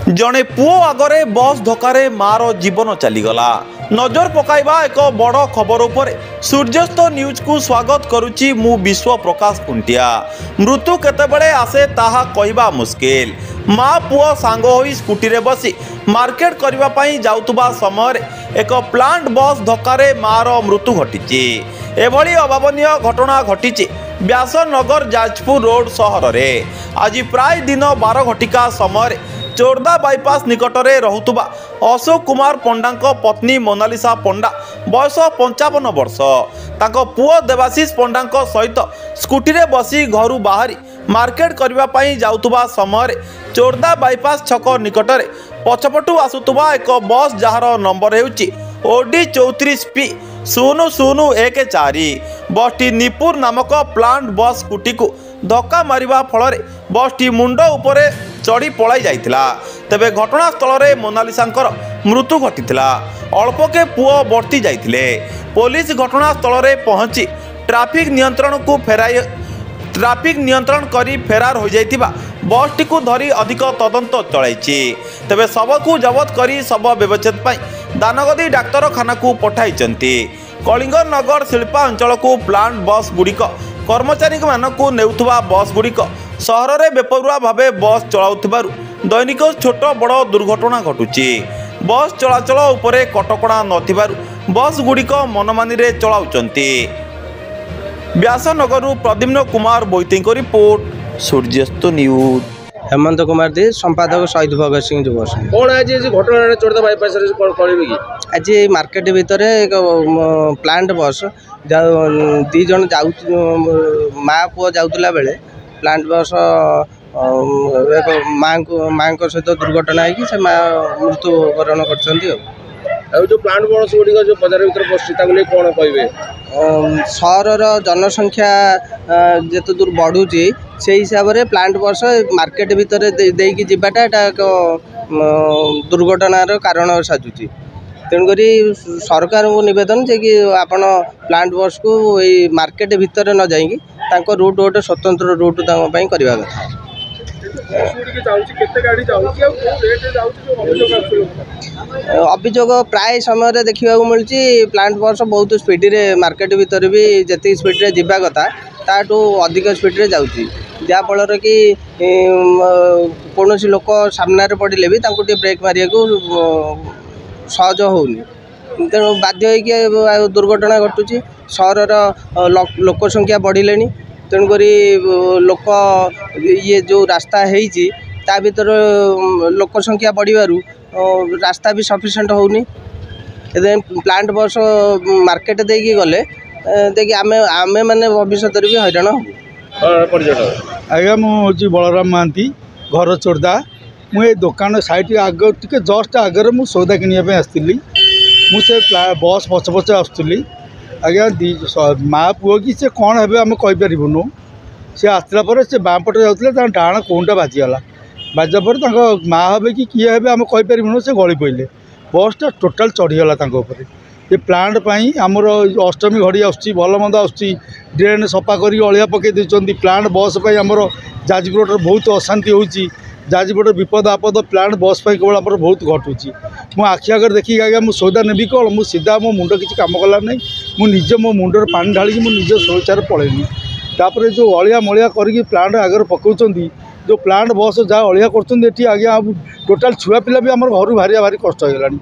जड़े पुओ आगरे बस धक्कार मार जीवन चलीगला। नजर पकाइबा एक बड़ खबर उपर सूर्यस्त न्यूज को स्वागत करुच्ची मु विश्व प्रकाश कुंटिया। मृत्यु केतेबेले आसे ताहा कहवा मुस्किल। माँ पुओ सांग होई स्कूटी रे बसी मार्केट करबा पई जाउतबा समय एक प्लांट बस धक्कार मार मृत्यु घटी। एभली अभावनीय घटना घटी व्यासनगर जाजपुर रोड सहर रे आज प्राय दिन 12 घटिका समय चोरदा बाईपास निकटरे रहुतुबा अशोक कुमार पंडा पत्नी मोनालिसा पंडा बयस 55 वर्ष ताको पुओ देवाशीष पंडा सहित स्कूटी रे बसी घर बाहरी मार्केट करबा पई जाउतुबा समय चोरदा बाईपास छक निकटरे पछपटू आसुतुबा एक बस जार नंबर हेउची ओडी 34P 0014 बसटी निपुर नामक प्लांट बस स्कूटी को धक्का मारिबा फल बसटी मुंड उपरे चढ़ी पलाई जाइतिला। तेबे घटनास्थल में मोनालिसांकर मृत्यु घटीथिला। अल्पके पुओ बर्ती जाइतिले। पुलिस घटनास्थल में पहुंची ट्रैफिक नियंत्रण करी फेरार हो जाइतिबा बसटी को धरी अधिक तदंत चलाइछि। तेबे शव को जबत करी शव व्यवच्छेद पई दानगदी डाक्तरखाना को पठाइचंती। कलिंगर नगर शिल्पा अंचल को प्लांट बस गुड़िक कर्मचारी मानक नेउथुबा बस गुड़िक सहर में बेपरुआ भावे बस चलाउथिबारु दैनिक छोट बड़ दुर्घटना घटुची। बस चलाचल उपरे कटकणा नथिबारु बस गुड़िक मनमानी रे चलाउचंती। व्यासनगर प्रद्युम्न कुमार बोईती रिपोर्ट सूर्यस्त न्यूज। हेमंत कुमार दे संपादक शहीद भगत सिंह जो बस कौन आज घटना चोरदा बाईपास कि आज मार्केट भितर एक प्लांट बस दी जन माँ पुओ जाऊला बेले प्लांट बस एक माँ सहित दुर्घटना है माँ मृत्युवरण कर जो प्लांट बस गुड़िक जो बजार भर बस कौन कहे सहर जनसंख्या जिते दूर बढ़ुची से हिसाब से प्लांट बस मार्केट भितर देकी जीवाटा एक दुर्घटनार कारण साजुची। तेणुक सरकार को निवेदन जे कि आपण प्लांट बस को ये मार्केट भितर न जाइए रूट गोटे स्वतंत्र रूट करवा कथा। अभियोग प्राय समय देखा मिली प्लांट बस बहुत स्पीड रे मार्केट भितर भी जी स्पीड रे जावा कथा ताठू अधिक स्पीड रे जाउची जहाँफल कि कौन लोक सामने पड़े भी ब्रेक मारे को सहज होनी। तेणु बाध्य हो दुर्घटना घटुची। सहर लोक संख्या बढ़िले तेणुक लोक ये जो रास्ता है ता भीतर लोक संख्या बढ़िबारु रास्ता भी सफिशिएंट होनी। प्लांट बस मार्केट देकी गले देखिए आमे माने भविष्य भी हैरान हो। आज्ञा मुझे बलराम महांती घर चोरदा मुझे दुकान साइड आग टे जस्ट आगे मुझे सौदा किनापी आसती मुझे बस पछ पछ आसुली आज्ञा माँ पुओ कि से कौन हे आम कहीपरूनु सी आसला से बाँ पटे जाते डाण कौनटा बाजीगला बाजा पर माँ हे कि किए हे आम कहीपरूनु से गली पड़े बसटा टोटाल चढ़ीगला ये प्लांट पाई आमर अष्टमी घड़ी आसुची भल मंद आसुची ड्रेन सफा कर अलिया पकई देते प्लांट बस पर आमर जाजपुर बहुत अशांति होची जाजपुर विपद आपद प्लांट बस पर केवल आम बहुत घटुची। मो आखि आगे देखिए आज्ञा मुझे सौदा नेबी कौन मुझे सीधा मो मुंड किसी कम कला ना मुझे मो मुंडर पानी ढाली मुझे शौचार पलैनी तापर जो अलिया मलिया करके प्लांट आगे पकाउं जो प्लांट बस जहाँ अलिया कर आज्ञा टोटाल छुआ पिला भी आम घर बाहर भारी कष्ट हो गलानी।